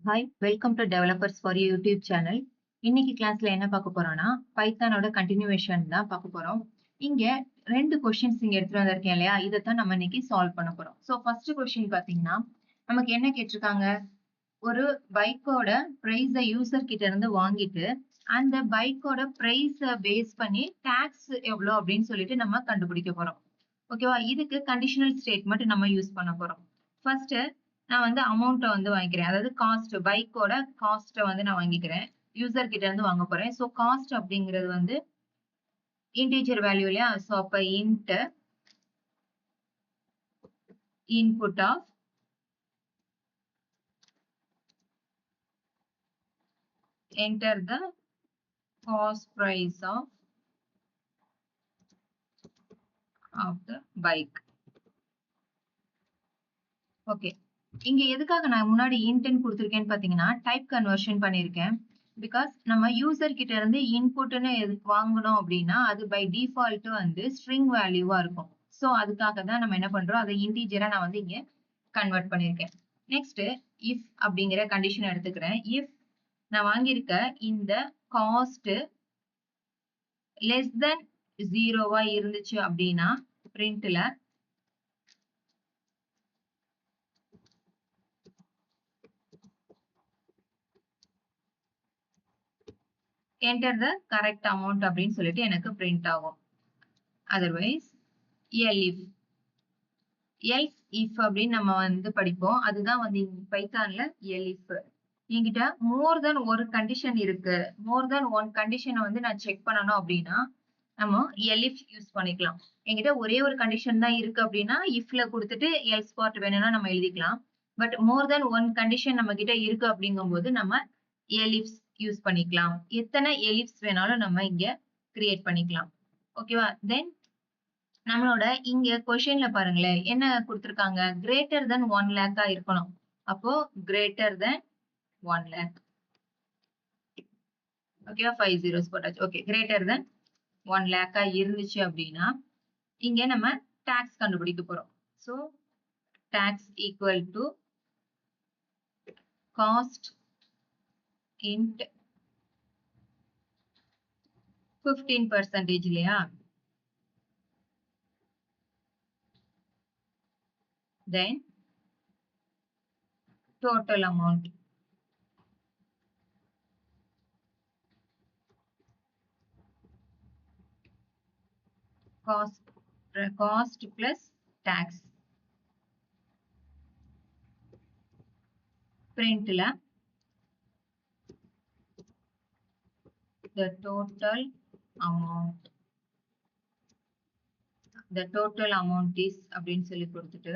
Hi, welcome to developers for YouTube channel. இன்னைக்கு கிளாஸ்ல என்ன பார்க்க போறோம்னா, பைத்தானோட கண்டினியூவேஷன் தான் பார்க்க போறோம். இங்க 2 கொஸ்டின்ஸ் இங்க எடுத்துட்டு வந்திருக்கேன் இல்லையா? இதைத்தான் நம்ம இன்னைக்கு சால்வ் பண்ண போறோம். ஸோ ஃபர்ஸ்ட் கொஸ்டின் பாத்தீங்கன்னா, நமக்கு என்ன கேட்டிருக்காங்க? ஒரு பைக்கோட பிரைஸ யூசர் கிட்ட இருந்து வாங்கிட்டு, அந்த பைக்கோட பிரைஸ பேஸ் பண்ணி டாக்ஸ் எவ்வளவு அப்படின்னு சொல்லிட்டு நம்ம கண்டுபிடிக்க போறோம். ஓகேவா? இதுக்கு கண்டிஷனல் ஸ்டேட்மெண்ட் நம்ம யூஸ் பண்ண போறோம். ஃபர்ஸ்ட் நான் வந்து அமௌண்ட்ட வந்து வாங்கிக்கிறேன். அதாவது காஸ்ட் பைக்கோட காஸ்ட்ட வந்து நான் வாங்கிக்கிறேன். யூசர் கிட்ட இருந்து வாங்க போறேன். சோ காஸ்ட் அப்படிங்கிறது வந்து இன்டிஜர் வேல்யூ இல்லையா? சோ அப்ப int input of enter the cost price of the bike. Okay. இங்க எதுக்காக நான் முன்னாடி இன்ட்ன்னு கொடுத்திருக்கேன்னு பாத்தீங்கன்னா, டைப் கன்வர்ஷன் பண்ணியிருக்கேன். பிகாஸ் நம்ம யூசர் கிட்ட இருந்து இன்புட்னு வாங்கணும் அப்படின்னா, அது பை டிஃபால்ட் வந்து ஸ்ட்ரிங் வேல்யூவா இருக்கும். சோ அதுக்காக தான் நம்ம என்ன பண்றோம், அதை இன்டிஜரா நான் வந்து இங்க கன்வெர்ட் பண்ணியிருக்கேன். நெக்ஸ்ட் இஃப் அப்படிங்கிற கண்டிஷன் எடுத்துக்கிறேன். இஃப் நான் வாங்கியிருக்க இந்த காஸ்ட் லெஸ் தென் 0வா இருந்துச்சு அப்படின்னா பிரிண்ட்ல enter the correct amount அப்படின்னு சொல்லிட்டு எனக்கு பிரிண்ட் ஆகும். அதர்வைஸ் elif else if அப்படின்னு நம்ம வந்து படிப்போம். அதுதான் வந்து பைத்தான்ல elif. என்கிட்ட மோர் தென் ஒரு கண்டிஷன் இருக்கு. மோர் தென் ஒன் கண்டிஷனை வந்து நான் செக் பண்ணணும் அப்படின்னா நம்ம elif யூஸ் பண்ணிக்கலாம். என்கிட்ட ஒரே ஒரு கண்டிஷன் தான் இருக்கு அப்படின்னா ifல கொடுத்துட்டு else part வேணும்னா நம்ம எழுதிக்கலாம். But more then one condition நம்ம கிட்ட இருக்கு அப்படிங்கும்போது நம்ம elif யூஸ் பண்ணிக்கலாம். எத்தனை elifs வேணாலும் நம்ம இங்க கிரியேட் பண்ணிக்கலாம். ஓகேவா? தென் நம்மளோட இங்க கொஸ்டின்ல பாருங்களேன், என்ன கொடுத்திருக்காங்க? கிரேட்டர் தென் 1 லேக்கா இருக்கணும். அப்போ கிரேட்டர் தென் 1 லேக். ஓகேவா? 5 zeros போட்டாச்சு. ஓகே, கிரேட்டர் தென் 1 லேக்கா இருந்துச்சு அப்படின்னா இங்க நம்ம டாக்ஸ் கண்டுபிடிக்க போறோம். So tax equal to cost into 15% இல்லையா? then total amount cost plus tax printல the total amount is அப்படின்னு சொல்லி கொடுத்துட்டு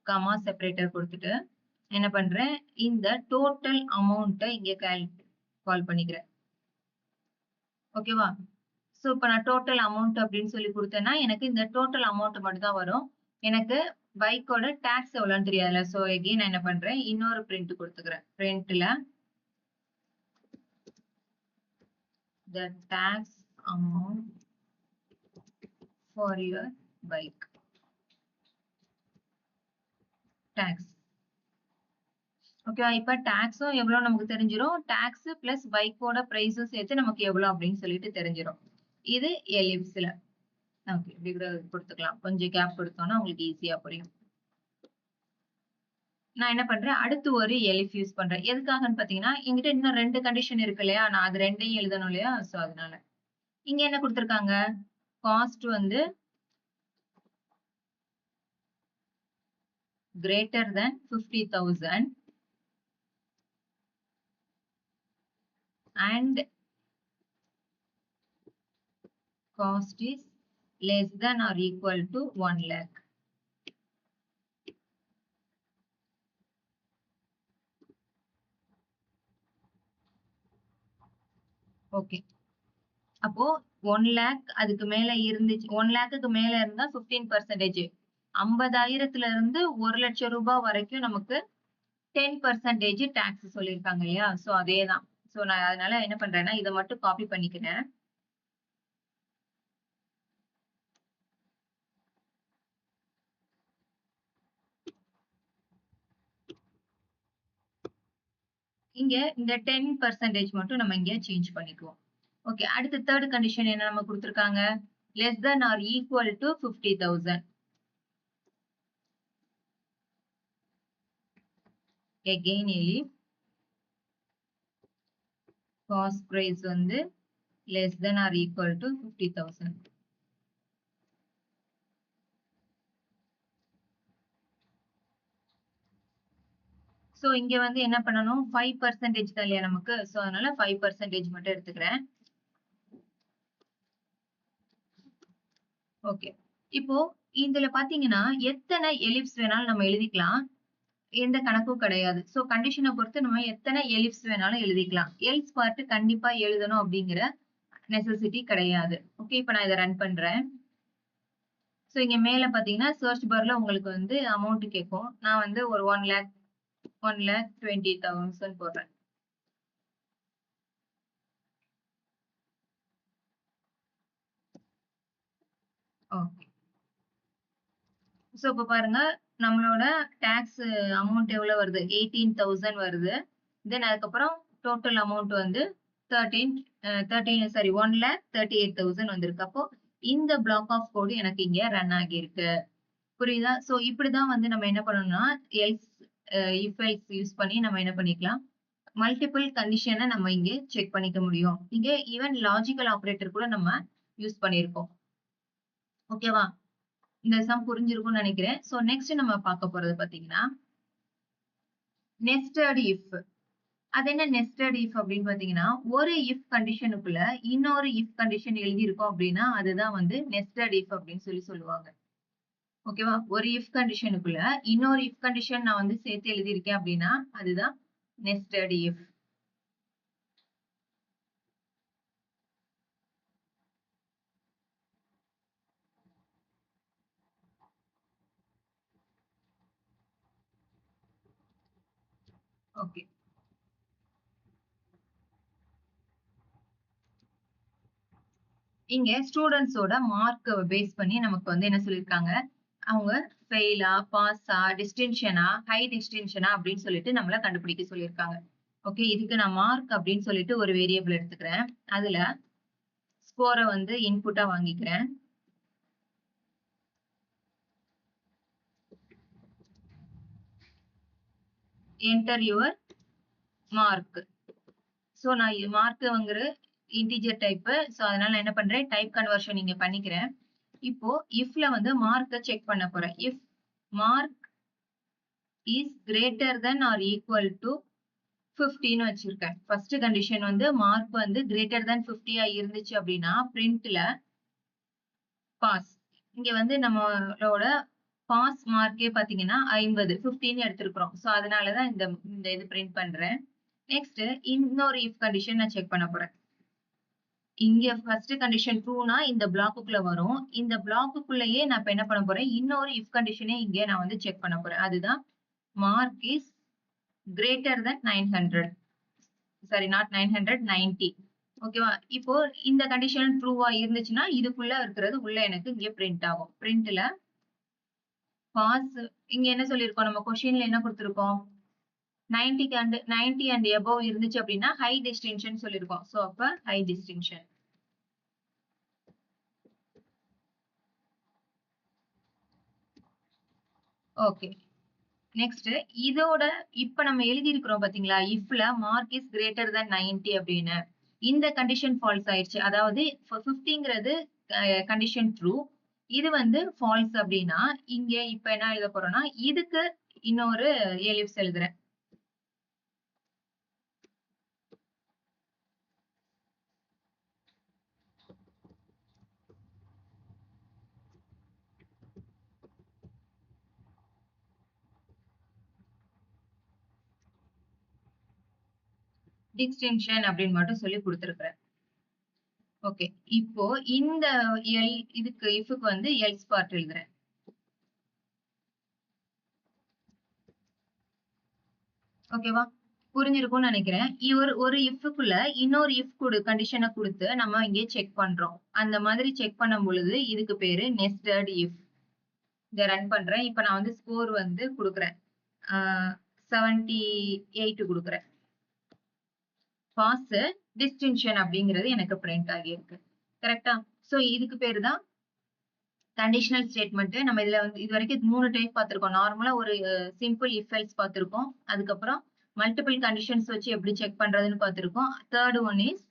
கமா செப்பரேட்டர் கொடுத்துட்டு என்ன பண்றேன், இந்த டோட்டல் அமௌண்ட்டை இங்க கால் பண்ணிக்கிறேன். ஓகேவா? சோ இப்ப நான் டோட்டல் அமௌண்ட் அப்படின்னு சொல்லி கொடுத்தேன்னா எனக்கு இந்த டோட்டல் அமௌண்ட் மட்டும் தான் வரும். எனக்கு பைக்கோட டாக்ஸ் எவ்வளவுன்னு தெரியாதுல்ல. சோ எகைன் நான் என்ன பண்றேன், இன்னொரு பிரிண்ட் கொடுத்துக்கிறேன். பிரிண்ட்ல the tax amount for your bike tax. Okay, இப்ப டாக்ஸும் எவ்வளவு நமக்கு தெரிஞ்சிரும். டாக்ஸ் பிளஸ் பைக்கோட பிரைஸும் சேர்த்து நமக்கு எவ்வளவு அப்படின்னு சொல்லிட்டு தெரிஞ்சிரும். இது எலிப்ஸ்ல. ஓகே, இப்படி கூட கொடுத்துக்கலாம். கொஞ்சம் கேப் கொடுத்தோம்னா உங்களுக்கு ஈஸியா புரியும். நான் என்ன பண்றேன், அடுத்து ஒரு elif யூஸ் பண்றேன். எதுக்காகன்னு பாத்தீங்கன்னா, என்கிட்ட இன்னும் 2 கண்டிஷன் இருக்கு இல்லையா? நான் அது 2யும் எழுதணும் இல்லையா? சோ அதனால இங்க என்ன கொடுத்திருக்காங்க, காஸ்ட் வந்து greater than 50,000 and cost is less than or equal to 1 lakh. Okay, அப்போ 1 lakh அதுக்கு மேல இருந்துச்சு, 1 lakhக்கு மேல இருந்தா 15%, 50,000ல இருந்து 1,00,000 ரூபாய் வரைக்கும் நமக்கு 10% டாக்ஸ் சொல்லியிருக்காங்க இல்லையா? சோ அதேதான். சோ நான் அதனால என்ன பண்றேன்னா இதை மட்டும் காப்பி பண்ணிக்கிறேன். இங்க இந்த 10% மட்டும் நம்ம இங்க சேஞ்ச் பண்ணிக்குவோம். ஓகே, அடுத்து தேர்ட் கண்டிஷன் என்ன நம்ம கொடுத்திருக்காங்க? Less than or equal to 50,000. Again if cost price வந்து less than or equal to 50,000. So இங்க வந்து என்ன பண்ணணும்? 5% தான் இல்லையா நமக்கு? So அதனால 5% மட்டும் எடுத்துக்கிறேன். ஓகே, இப்போ இதுல பாத்தீங்கன்னா எத்தனை எலிப்ஸ் வேணாலும் நம்ம எழுதிக்கலாம். எந்த கணக்கும் கிடையாது. சோ கண்டிஷனை பொறுத்து நம்ம எத்தனை எலிப்ஸ் வேணாலும் எழுதிக்கலாம். எல்ஸ் பார்ட் கண்டிப்பா எழுதணும் அப்படிங்கிற நெசசிட்டி கிடையாது. ஓகே, இப்ப நான் இதை ரன் பண்றேன். சோ இங்க மேல பாத்தீங்கன்னா சர்ச் பார்ல உங்களுக்கு வந்து அமௌண்ட் கேட்கும். நான் வந்து ஒரு 1,20,000 போடுறேன். ஓகே, சோ இப்ப பாருங்க நம்மளோட டாக்ஸ் அமௌண்ட் எவ்வளவு வருது? 18,000 வருது. தென் அதுக்கப்புறம் டோட்டல் அமௌண்ட் வந்து 1,38,000 வந்திருக்கு. அப்போ இந்த பிளாக் ஆஃப் கோடு எனக்கு இங்க ரன் ஆகியிருக்கு. புரியுதா? சோ இப்படிதான் வந்து நம்ம என்ன பண்ணணும்னா எல்ஸ் இஃப் எல்ஸ் யூஸ் பண்ணி நம்ம என்ன பண்ணிக்கலாம், மல்டிபிள் கண்டிஷனை நம்ம இங்க செக் பண்ணிக்க முடியும். இங்க ஈவன் லாஜிக்கல் ஆபரேட்டர் கூட நம்ம யூஸ் பண்ணியிருக்கோம். ஓகேவா? இந்த சம் புரிஞ்சிருக்கும்னு நினைக்கிறேன். சோ நெக்ஸ்ட் நம்ம பார்க்க போறது பாத்தீங்கன்னா நெஸ்டட் இஃப். அது என்ன நெஸ்டட் இஃப் அப்படின்னு பாத்தீங்கன்னா, ஒரு இஃப் கண்டிஷனுக்குள்ள இன்னொரு இஃப் கண்டிஷன் எழுதியிருக்கோம் அப்படின்னா அதுதான் வந்து நெஸ்டட் இஃப் அப்படின்னு சொல்லுவாங்க. ஓகேவா? ஒரு இஃப் கண்டிஷனுக்குள்ள இன்னொரு இஃப் கண்டிஷன் நான் வந்து சேர்த்து எழுதியிருக்கேன் அப்படின்னா அதுதான் நெஸ்டட் இஃப். ஓகே, இங்க ஸ்டூடெண்ட்ஸோட மார்க் பேஸ் பண்ணி நமக்கு வந்து என்ன சொல்லியிருக்காங்க, அவங்க ஃபெயிலா, பாஸா, டிஸ்டிங்ஷனா, ஹை டிஸ்டிங்ஷனா அப்படின்னு சொல்லிட்டு நம்மள கண்டுபிடிக்க சொல்லியிருக்காங்க. ஓகே, இதுக்கு நான் மார்க் அப்படின்னு சொல்லிட்டு ஒரு வேரியபிள் எடுத்துக்கிறேன். அதுல ஸ்கோரை வந்து இன்புட்டா வாங்கிக்கிறேன். Enter your mark. சோ நான் மார்க் வாங்குற இன்டிஜர் டைப். சோ அதனால நான் என்ன பண்றேன், டைப் கன்வர்ஷன் இங்க பண்ணிக்கிறேன். இப்போ இஃப்ல வந்து மார்க்க செக் பண்ண போறேன். If mark is greater than or equal to 50 வச்சிருக்கேன். ஃபர்ஸ்ட் கண்டிஷன் வந்து மார்க் வந்து கிரேட்டர் தென் 50 இருந்துச்சு அப்படின்னா பிரிண்ட்ல பாஸ். இங்க வந்து நம்மளோட பாஸ் மார்க்கே பாத்தீங்கன்னா 50, 15 எடுத்திருக்கிறோம். சோ அதனாலதான் இந்த இது பிரிண்ட் பண்றேன். நெக்ஸ்ட் இன்னொரு இஃப் கண்டிஷன் நான் செக் பண்ண போறேன். இங்க ஃபர்ஸ்ட் கண்டிஷன் ட்ரூனா இந்த பிளாக்குள்ள வரும். இந்த பிளாக்குள்ளேயே நான் இப்ப என்ன பண்ண போறேன், இன்னொரு இஃப் கண்டிஷனே இங்க நான் வந்து செக் பண்ண போறேன். அதுதான் mark is greater then 900. Sorry, not 900, 90. ஓகேவா? இப்போ இந்த கண்டிஷன் ட்ரூவா இருந்துச்சுன்னா இதுக்குள்ள இருக்கிறது உள்ள எனக்கு இங்க பிரிண்ட் ஆகும். பிரிண்ட்ல பாஸ் இங்க என்ன சொல்லிருக்கோம், நம்ம கொஸ்டின்ல என்ன கொடுத்திருக்கோம், 90 and above இருந்துச்சு அப்படின்னா ஹை டிஸ்டிங்ஷன் சொல்லிருக்கோம். சோ அப்ப ஹை டிஸ்டிங்ஷன். ஓகே, நெக்ஸ்ட் இதோட இப்ப நம்ம எழுதி இருக்கிறோம் பாத்தீங்களா, இஃப்ல மார்க் இஸ் கிரேட்டர் தென் 90 அப்படின்னு. இந்த கண்டிஷன் ஃபால்ஸ் ஆயிடுச்சு. அதாவது 50ங்கிறது கண்டிஷன் ட்ரூ, இது வந்து ஃபால்ஸ் அப்படின்னா இங்க இப்ப என்ன எழுத போறோம்னா இதுக்கு இன்னொரு எலிப்ஸ் எழுதுறேன். டிஸ்டிங்ஷன் அப்படின்னு மட்டும் சொல்லி கொடுத்திருக்கிறேன். ஓகே, இப்போ இந்த இதுக்கு இஃப்க்கு வந்து எல்ஸ் பார்ட் எழுதுறேன். ஓகேவா? புரிஞ்சிருக்கும்னு நினைக்கிறேன். ஒரு இஃப்க்குள்ள இன்னொரு இஃப் கண்டிஷனை கொடுத்து நம்ம இங்கே செக் பண்றோம். அந்த மாதிரி செக் பண்ணும் பொழுது இதுக்கு பேரு நெஸ்டட் இஃப். இதை ரன் பண்றேன். இப்ப நான் வந்து ஸ்கோர் வந்து கொடுக்குறேன், 78 கொடுக்குறேன். பாஸ் டிஸ்டிங்ஷன் அப்படிங்கிறது எனக்கு பிரிண்ட் ஆகியிருக்கு. கரெக்டா? சோ இதுக்கு பேரு தான் கண்டிஷனல் ஸ்டேட்மெண்ட். நம்ம இதுல வந்து இது வரைக்கும் 3 டைப் பார்த்திருக்கோம். நார்மலா ஒரு சிம்பிள் இஃப் எல்ஸ் பார்த்திருக்கோம். அதுக்கப்புறம் மல்டிபிள் கண்டிஷன்ஸ் வச்சு எப்படி செக் பண்றதுன்னு பார்த்திருக்கோம். Third one is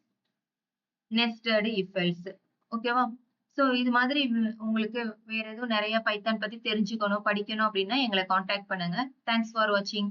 nested if else. ஓகேவா? சோ இது மாதிரி உங்களுக்கு வேற எதுவும் நிறைய பைத்தான் பத்தி தெரிஞ்சுக்கணும், படிக்கணும் அப்படின்னா எங்களை கான்டாக்ட் பண்ணுங்க. தேங்க்ஸ் ஃபார் வாட்சிங்.